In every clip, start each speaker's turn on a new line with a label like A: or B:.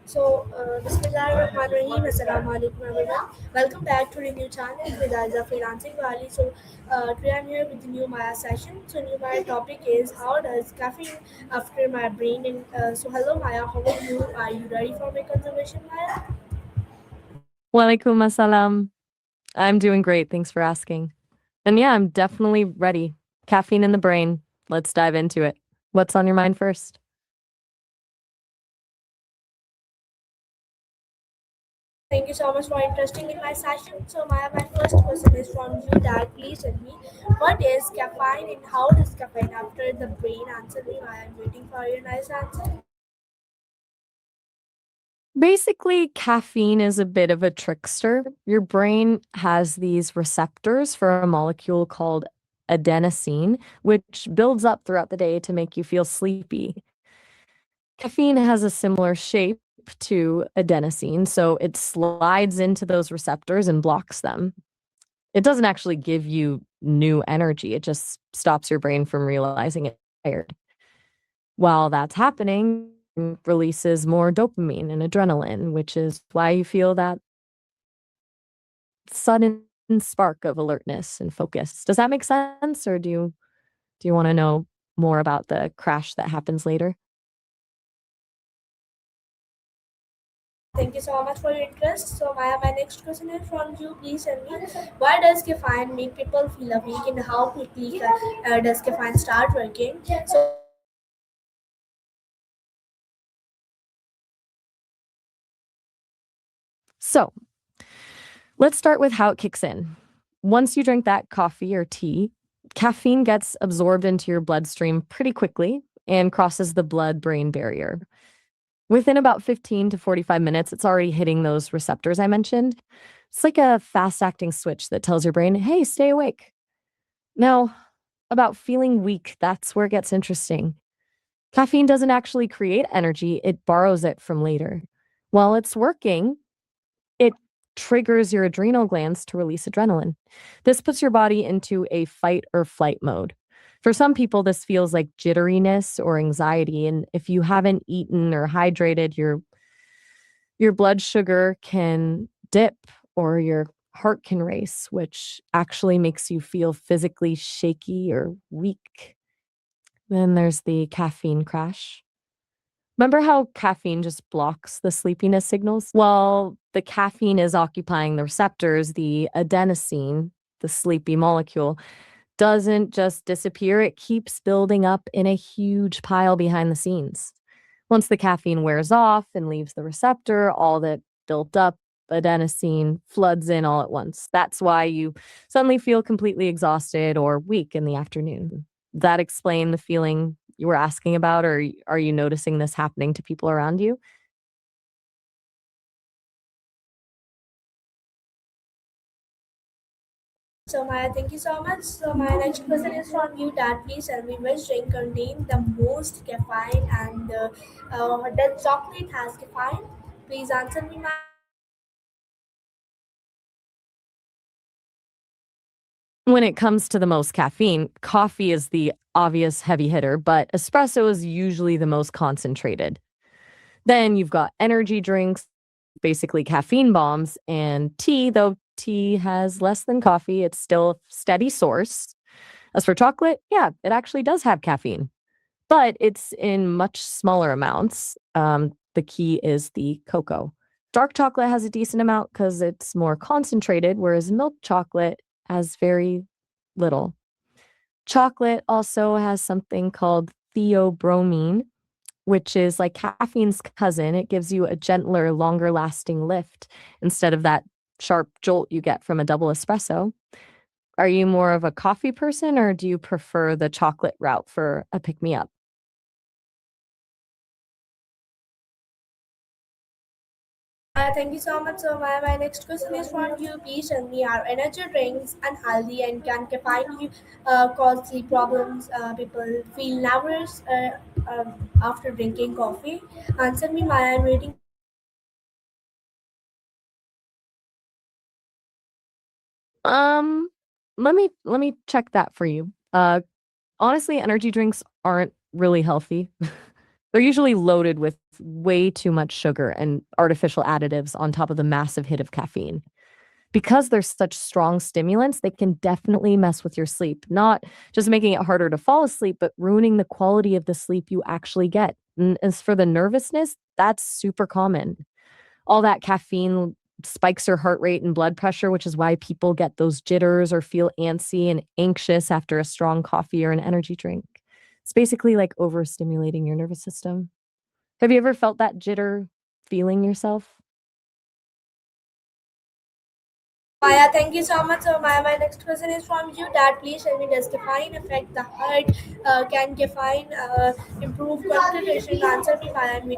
A: Bismillahirrahmanirrahim. Assalamu alaikum everyone. Welcome back to the new channel with us, a freelancing Valley. Today I'm here with the new Maya session. So, new Maya topic is how does caffeine after my brain? Hello Maya, how are you? Are you ready for my conversation, Maya?
B: Walaikum assalam. I'm doing great. Thanks for asking. And yeah, I'm definitely ready. Caffeine in the brain. Let's dive into it. What's on your mind first?
A: Thank you so much for interesting in my session. So, Maya, my first question is from you. That please tell me what is caffeine and how does caffeine after the brain answer me? Maya, I'm waiting for your nice answer.
B: Basically, caffeine is a bit of a trickster. Your brain has these receptors for a molecule called adenosine, which builds up throughout the day to make you feel sleepy. Caffeine has a similar shape to adenosine, so it slides into those receptors and blocks them. It doesn't actually give you new energy, it just stops your brain from realizing it's tired. While that's happening, it releases more dopamine and adrenaline, which is why you feel that sudden spark of alertness and focus. Does that make sense, or do you wanna know more about the crash that happens later?
A: Thank you so much for your interest. So, Maya, my next question is from you. Please tell me why does caffeine make people feel awake and how quickly does caffeine start working? So,
B: So, let's start with how it kicks in. Once you drink that coffee or tea, caffeine gets absorbed into your bloodstream pretty quickly and crosses the blood brain barrier. Within about 15 to 45 minutes, it's already hitting those receptors I mentioned. It's like a fast acting switch that tells your brain, hey, stay awake. Now, about feeling weak, that's where it gets interesting. Caffeine doesn't actually create energy, it borrows it from later. While it's working, it triggers your adrenal glands to release adrenaline. This puts your body into a fight or flight mode. For some people, this feels like jitteriness or anxiety. And if you haven't eaten or hydrated, your blood sugar can dip or your heart can race, which actually makes you feel physically shaky or weak. Then there's the caffeine crash. Remember how caffeine just blocks the sleepiness signals? Well, the caffeine is occupying the receptors, the adenosine, the sleepy molecule, doesn't just disappear, it keeps building up in a huge pile behind the scenes. Once the caffeine wears off and leaves the receptor, all that built up adenosine floods in all at once. That's why you suddenly feel completely exhausted or weak in the afternoon. That explain the feeling you were asking about, or are you noticing this happening to people around you?
A: Maya, thank you so much. So, my next question is from you. That please tell me which drink contain the most caffeine and that chocolate has caffeine? Please answer me, Maya.
B: When it comes to the most caffeine, coffee is the obvious heavy hitter, but espresso is usually the most concentrated. Then you've got energy drinks, basically caffeine bombs, and tea, though tea has less than coffee, it's still a steady source. As for chocolate, yeah, it actually does have caffeine, but it's in much smaller amounts. The key is the cocoa. Dark chocolate has a decent amount because it's more concentrated, whereas milk chocolate has very little. Chocolate also has something called theobromine, which is like caffeine's cousin. It gives you a gentler, longer lasting lift instead of that sharp jolt you get from a double espresso. Are you more of a coffee person or do you prefer the chocolate route for a pick me up?
A: Thank you so much. So, my next question is from you. Please tell me are energy drinks unhealthy and can caffeine you cause sleep problems? People feel nervous after drinking coffee. Answer me, Maya. I'm waiting.
B: Um, let me check that for you. Honestly, energy drinks aren't really healthy. They're usually loaded with way too much sugar and artificial additives on top of the massive hit of caffeine. Because they're such strong stimulants, they can definitely mess with your sleep, not just making it harder to fall asleep, but ruining the quality of the sleep you actually get. And as for the nervousness, that's super common. All that caffeine spikes your heart rate and blood pressure, which is why people get those jitters or feel antsy and anxious after a strong coffee or an energy drink. It's basically like overstimulating your nervous system. Have you ever felt that jitter feeling yourself?
A: Maya, thank you so much. So, Maya, my next question is from you. That please tell me, does caffeine affect the heart? Can caffeine improve concentration? Answer me, Maya. And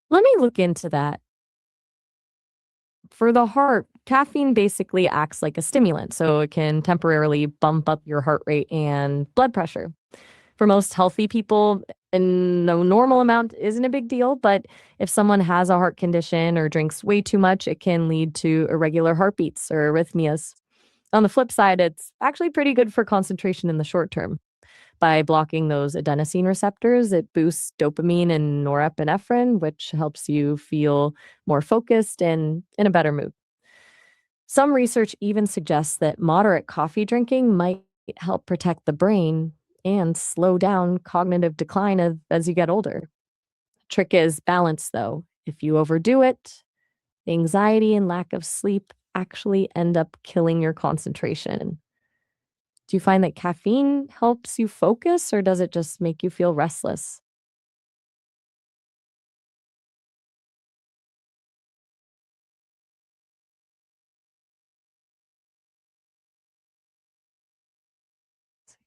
B: Let me look into that. For the heart, caffeine basically acts like a stimulant, so it can temporarily bump up your heart rate and blood pressure. For most healthy people, and no normal amount isn't a big deal, but if someone has a heart condition or drinks way too much, it can lead to irregular heartbeats or arrhythmias. On the flip side, it's actually pretty good for concentration in the short term. By blocking those adenosine receptors, it boosts dopamine and norepinephrine, which helps you feel more focused and in a better mood. Some research even suggests that moderate coffee drinking might help protect the brain and slow down cognitive decline as you get older. Trick is balance, though. If you overdo it, the anxiety and lack of sleep actually end up killing your concentration. Do you find that caffeine helps you focus or does it just make you feel restless?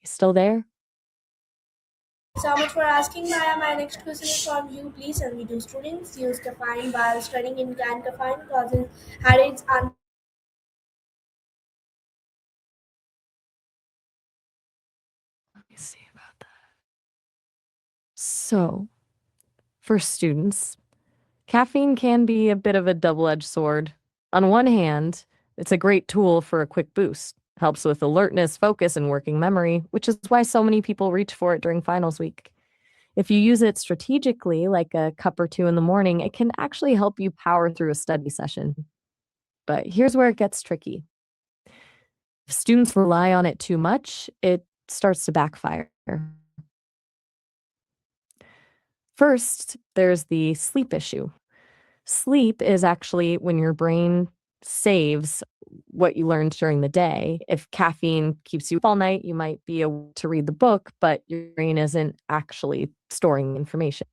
B: You still there?
A: so much for asking, Maya. My next question is from you. Please tell me, do students use caffeine while studying? In can caffeine causes headaches? And
B: Let me see about that. So, for students, caffeine can be a bit of a double edged sword. On one hand, it's a great tool for a quick boost, helps with alertness, focus, and working memory, which is why so many people reach for it during finals week. If you use it strategically, like a cup or two in the morning, it can actually help you power through a study session. But here's where it gets tricky. If students rely on it too much, it starts to backfire. First, there's the sleep issue. Sleep is actually when your brain saves what you learned during the day. If caffeine keeps you up all night, you might be able to read the book, but your brain isn't actually storing information.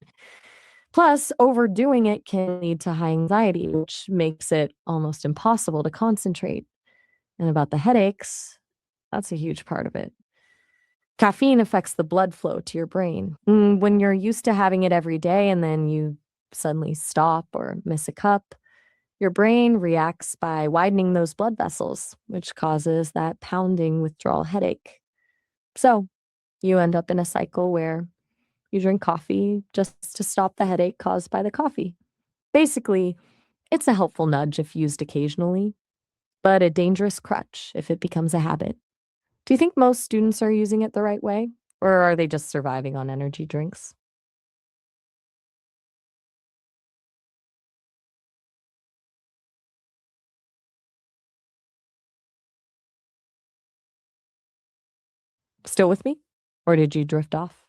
B: Plus, overdoing it can lead to high anxiety, which makes it almost impossible to concentrate. And about the headaches, that's a huge part of it. Caffeine affects the blood flow to your brain. When you're used to having it every day and then you suddenly stop or miss a cup, your brain reacts by widening those blood vessels, which causes that pounding withdrawal headache. So you end up in a cycle where you drink coffee just to stop the headache caused by the coffee. Basically, it's a helpful nudge if used occasionally, but a dangerous crutch if it becomes a habit. Do you think most students are using it the right way? Or are they just surviving on energy drinks? Still with me? Or did you drift off?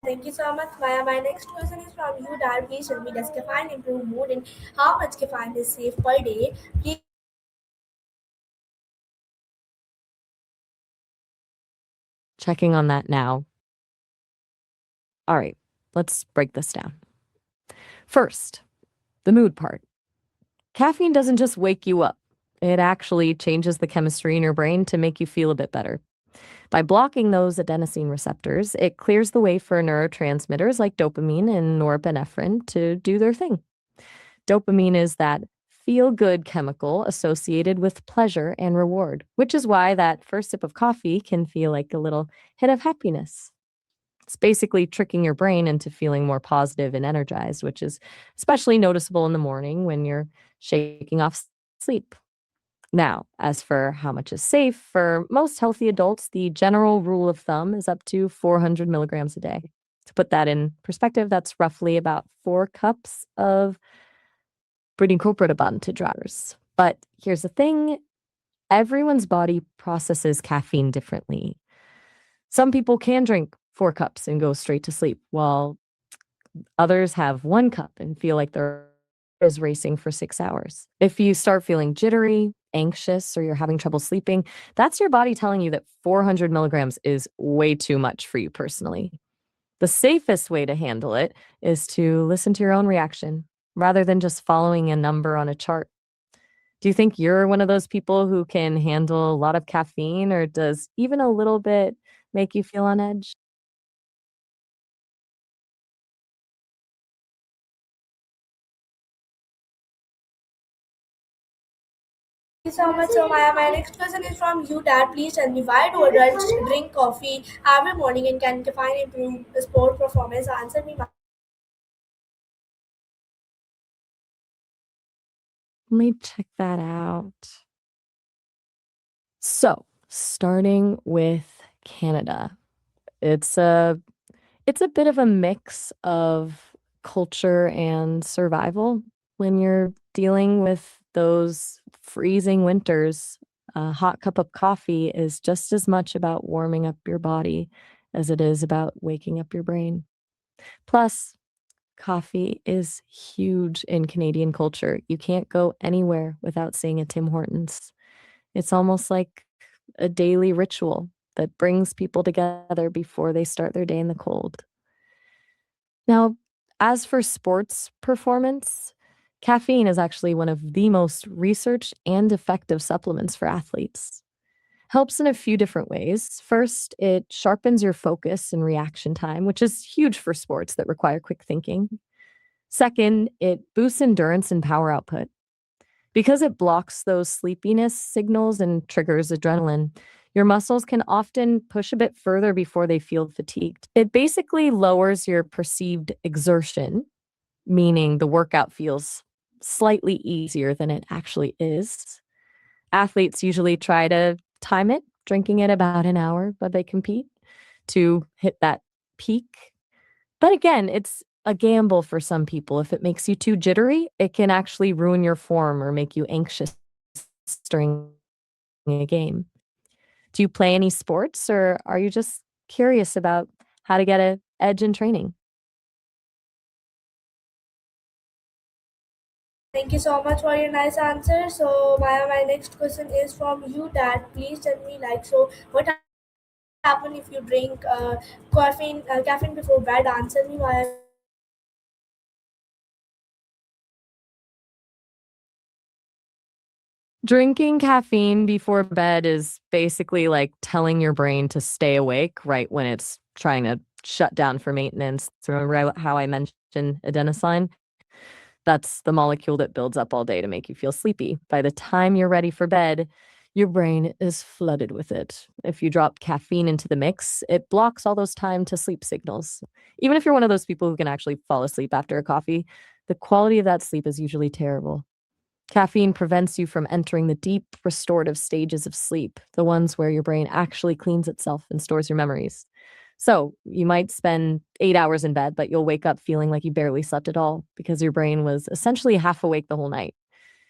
A: thank you so much, Maya. My next question is from you. That please tell me, does caffeine improve mood? And how much caffeine is safe per day? Please.
B: Checking on that now. All right, let's break this down. First, the mood part. Caffeine doesn't just wake you up, it actually changes the chemistry in your brain to make you feel a bit better. By blocking those adenosine receptors, it clears the way for neurotransmitters like dopamine and norepinephrine to do their thing. Dopamine is that feel good chemical associated with pleasure and reward, which is why that first sip of coffee can feel like a little hit of happiness. It's basically tricking your brain into feeling more positive and energized, which is especially noticeable in the morning when you're shaking off sleep. Now, as for how much is safe, for most healthy adults, the general rule of thumb is up to 400 milligrams a day. To put that in perspective, that's roughly about 4 cups of to drivers. But here's the thing, everyone's body processes caffeine differently. Some people can drink 4 cups and go straight to sleep, while others have 1 cup and feel like their is racing for 6 hours. If you start feeling jittery, anxious, or you're having trouble sleeping, that's your body telling you that 400 milligrams is way too much for you personally. The safest way to handle it is to listen to your own reaction rather than just following a number on a chart. Do you think you're one of those people who can handle a lot of caffeine, or does even a little bit make you feel on edge?
A: Thank you so much. So, my next question is from you, Dad. Please tell me, why do adults drink coffee every morning and can caffeine improve sport performance? Answer me.
B: Let me check that out. So, starting with Canada, it's a it's a bit of a mix of culture and survival. When you're dealing with those freezing winters, a hot cup of coffee is just as much about warming up your body as it is about waking up your brain. Plus, coffee is huge in Canadian culture. You can't go anywhere without seeing a Tim Hortons. It's almost like a daily ritual that brings people together before they start their day in the cold. Now, as for sports performance, caffeine is actually one of the most researched and effective supplements for athletes. Helps in a few different ways. First, it sharpens your focus and reaction time, which is huge for sports that require quick thinking. Second, it boosts endurance and power output. Because it blocks those sleepiness signals and triggers adrenaline, your muscles can often push a bit further before they feel fatigued. It basically lowers your perceived exertion, meaning the workout feels slightly easier than it actually is. Athletes usually try to time it, drinking it about an hour, but they compete to hit that peak. But again, it's a gamble for some people. If it makes you too jittery, it can actually ruin your form or make you anxious during a game. Do you play any sports, or are you just curious about how to get a edge in training?
A: Thank you so much for your nice answer. So, my next question is from you, Dad. Please tell me, what happen if you drink caffeine before bed? Answer me, Maya.
B: Drinking caffeine before bed is basically like telling your brain to stay awake right when it's trying to shut down for maintenance. So remember how I mentioned adenosine? That's the molecule that builds up all day to make you feel sleepy. By the time you're ready for bed, your brain is flooded with it. If you drop caffeine into the mix, it blocks all those time to sleep signals. Even if you're one of those people who can actually fall asleep after a coffee, the quality of that sleep is usually terrible. Caffeine prevents you from entering the deep restorative stages of sleep, the ones where your brain actually cleans itself and stores your memories. So you might spend 8 hours in bed, but you'll wake up feeling like you barely slept at all because your brain was essentially half awake the whole night.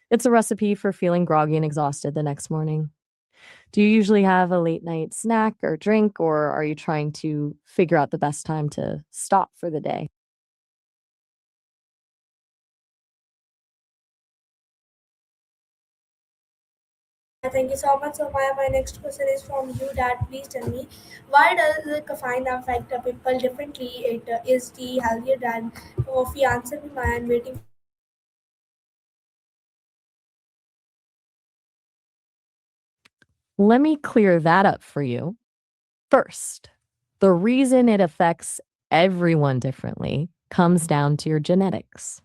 B: It's a recipe for feeling groggy and exhausted the next morning. Do you usually have a late night snack or drink, or are you trying to figure out the best time to stop for the day?
A: Thank you so much. So, my next question is from you, Dad. Please tell me, why does the caffeine affect people differently? It is tea healthier than coffee? Answer me, Maya. I'm waiting.
B: Let me clear that up for you. First, the reason it affects everyone differently comes down to your genetics.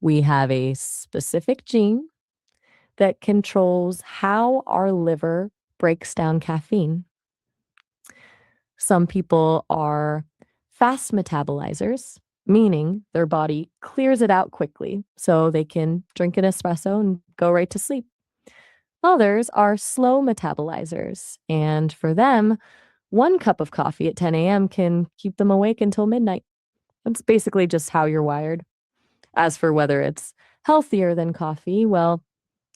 B: We have a specific gene that controls how our liver breaks down caffeine. Some people are fast metabolizers, meaning their body clears it out quickly so they can drink an espresso and go right to sleep. Others are slow metabolizers, and for them, one cup of coffee at 10 a.m. can keep them awake until midnight. That's basically just how you're wired. As for whether it's healthier than coffee, well,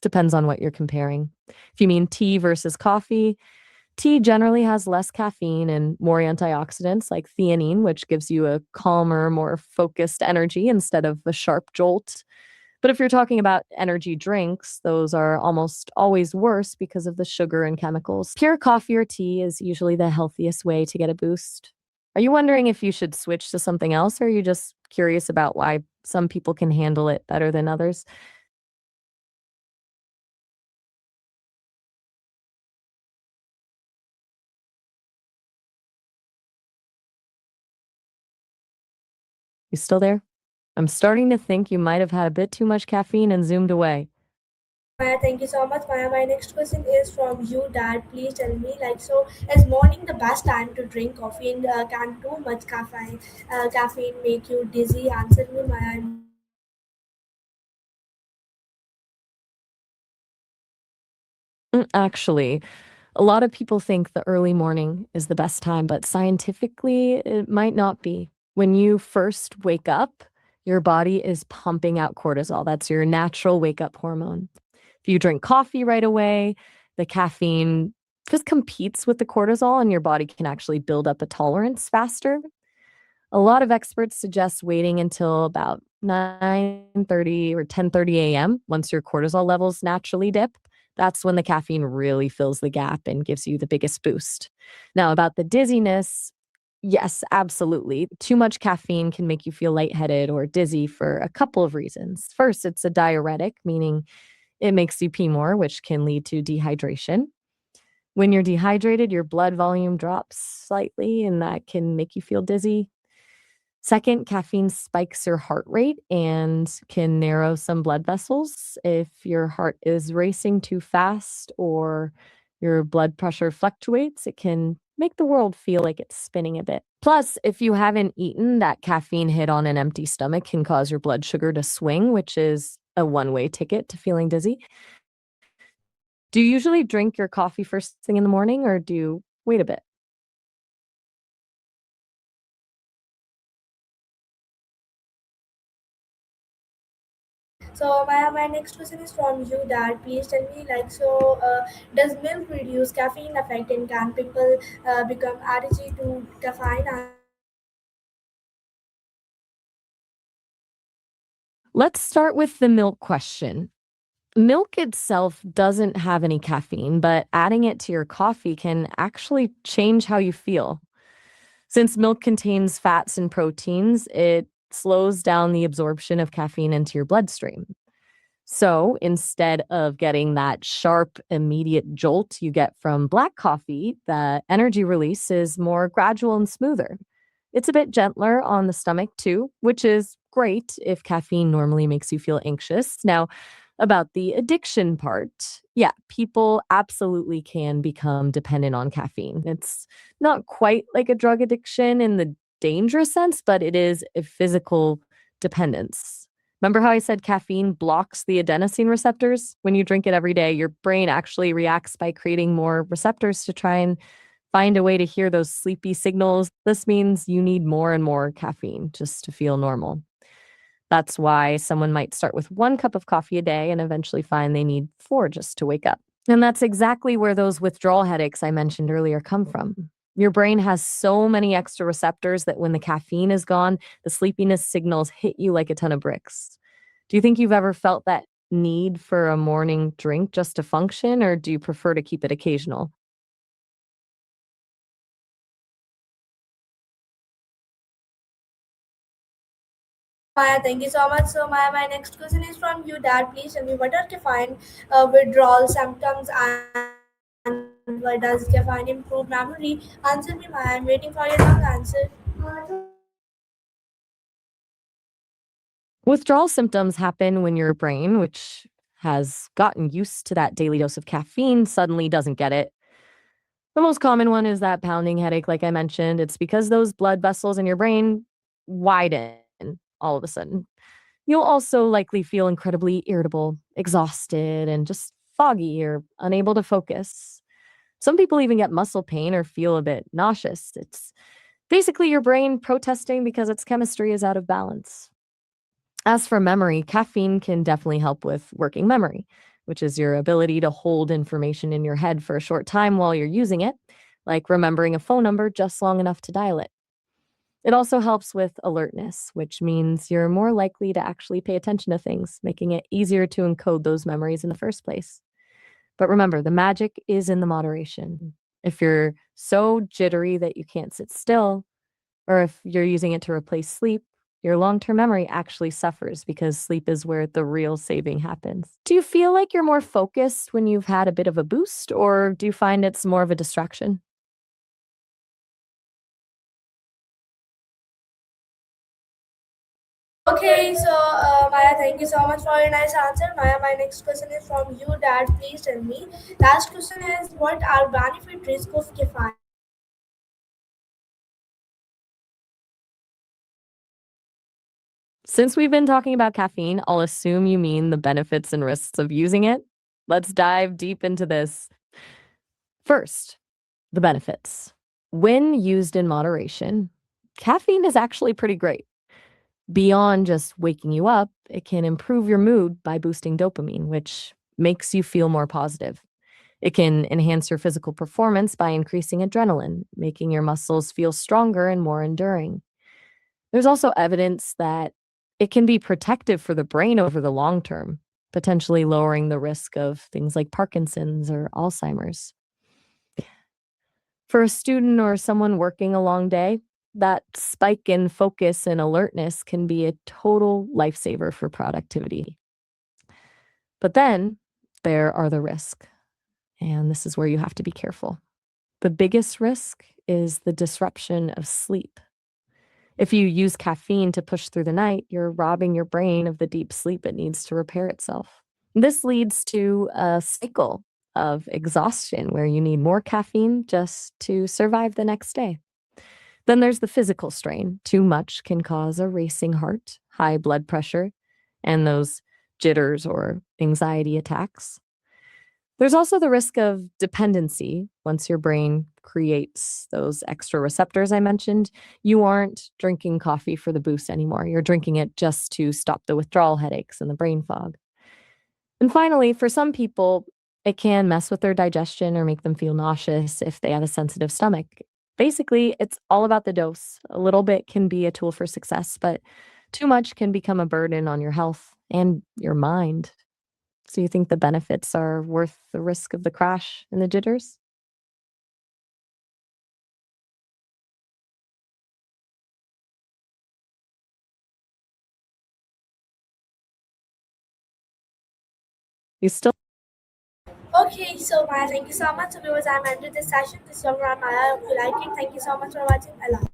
B: depends on what you're comparing. If you mean tea versus coffee, tea generally has less caffeine and more antioxidants like theanine, which gives you a calmer, more focused energy instead of a sharp jolt. But if you're talking about energy drinks, those are almost always worse because of the sugar and chemicals. Pure coffee or tea is usually the healthiest way to get a boost. Are you wondering if you should switch to something else, or are you just curious about why some people can handle it better than others? You still there? I'm starting to think you might have had a bit too much caffeine and zoomed away.
A: Maya, thank you so much. Maya, my next question is from you, Dad. Please tell me, like, so is morning the best time to drink coffee, and can too much caffeine make you dizzy? Answer me, Maya.
B: Actually, a lot of people think the early morning is the best time, but scientifically, it might not be. When you first wake up, your body is pumping out cortisol. That's your natural wake up hormone. If you drink coffee right away, the caffeine just competes with the cortisol, and your body can actually build up a tolerance faster. A lot of experts suggest waiting until about 9:30 or 10:30 a.m. once your cortisol levels naturally dip. That's when the caffeine really fills the gap and gives you the biggest boost. Now, about the dizziness, yes, absolutely. Too much caffeine can make you feel lightheaded or dizzy for a couple of reasons. First, it's a diuretic, meaning it makes you pee more, which can lead to dehydration. When you're dehydrated, your blood volume drops slightly, and that can make you feel dizzy. Second, caffeine spikes your heart rate and can narrow some blood vessels. If your heart is racing too fast or your blood pressure fluctuates, it can make the world feel like it's spinning a bit. Plus, if you haven't eaten, that caffeine hit on an empty stomach can cause your blood sugar to swing, which is a one-way ticket to feeling dizzy. Do you usually drink your coffee first thing in the morning, or do you wait a bit?
A: So, Maya, my next question is from you, Dad. Please tell me, like, so does milk reduce caffeine effect, and can people become allergic to caffeine?
B: Let's start with the milk question. Milk itself doesn't have any caffeine, but adding it to your coffee can actually change how you feel. Since milk contains fats and proteins, it slows down the absorption of caffeine into your bloodstream. So instead of getting that sharp, immediate jolt you get from black coffee, the energy release is more gradual and smoother. It's a bit gentler on the stomach too, which is great if caffeine normally makes you feel anxious. Now, about the addiction part, yeah, people absolutely can become dependent on caffeine. It's not quite like a drug addiction in the dangerous sense, but it is a physical dependence. Remember how I said caffeine blocks the adenosine receptors? When you drink it every day, your brain actually reacts by creating more receptors to try and find a way to hear those sleepy signals. This means you need more and more caffeine just to feel normal. That's why someone might start with one cup of coffee a day and eventually find they need four just to wake up. And that's exactly where those withdrawal headaches I mentioned earlier come from. Your brain has so many extra receptors that when the caffeine is gone, the sleepiness signals hit you like a ton of bricks. Do you think you've ever felt that need for a morning drink just to function, or do you prefer to keep it occasional?
A: Maya, thank you so much. So, Maya, my next question is from you, Dad. Please tell me what are caffeine withdrawal symptoms, and why does caffeine improve memory? Answer me, Maya. I'm waiting for your long answer.
B: Withdrawal symptoms happen when your brain, which has gotten used to that daily dose of caffeine, suddenly doesn't get it. The most common one is that pounding headache, like I mentioned. It's because those blood vessels in your brain widen all of a sudden. You'll also likely feel incredibly irritable, exhausted, and just foggy or unable to focus. Some people even get muscle pain or feel a bit nauseous. It's basically your brain protesting because its chemistry is out of balance. As for memory, caffeine can definitely help with working memory, which is your ability to hold information in your head for a short time while you're using it, like remembering a phone number just long enough to dial it. It also helps with alertness, which means you're more likely to actually pay attention to things, making it easier to encode those memories in the first place. But remember, the magic is in the moderation. If you're so jittery that you can't sit still, or if you're using it to replace sleep, your long term memory actually suffers because sleep is where the real saving happens. Do you feel like you're more focused when you've had a bit of a boost, or do you find it's more of a distraction?
A: Okay, so Maya, thank you so much for your nice answer. Maya, my next question is from you, Dad. Please tell me. Last question is, what are benefit risk of caffeine?
B: Since we've been talking about caffeine, I'll assume you mean the benefits and risks of using it. Let's dive deep into this. First, the benefits. When used in moderation, caffeine is actually pretty great. Beyond just waking you up, it can improve your mood by boosting dopamine, which makes you feel more positive. It can enhance your physical performance by increasing adrenaline, making your muscles feel stronger and more enduring. There's also evidence that it can be protective for the brain over the long term, potentially lowering the risk of things like Parkinson's or Alzheimer's. For a student or someone working a long day, that spike in focus and alertness can be a total lifesaver for productivity. But then there are the risks, and this is where you have to be careful. The biggest risk is the disruption of sleep. If you use caffeine to push through the night, you're robbing your brain of the deep sleep it needs to repair itself. This leads to a cycle of exhaustion where you need more caffeine just to survive the next day. Then there's the physical strain. Too much can cause a racing heart, high blood pressure, and those jitters or anxiety attacks. There's also the risk of dependency. Once your brain creates those extra receptors I mentioned, you aren't drinking coffee for the boost anymore. You're drinking it just to stop the withdrawal headaches and the brain fog. And finally, for some people, it can mess with their digestion or make them feel nauseous if they have a sensitive stomach. Basically, it's all about the dose. A little bit can be a tool for success, but too much can become a burden on your health and your mind. So you think the benefits are worth the risk of the crash and the jitters? You still
A: Okay, so Maya, thank you so much. So, viewers, I'm ended this session. This is from Maya. If you like it, thank you so much for watching. Allah.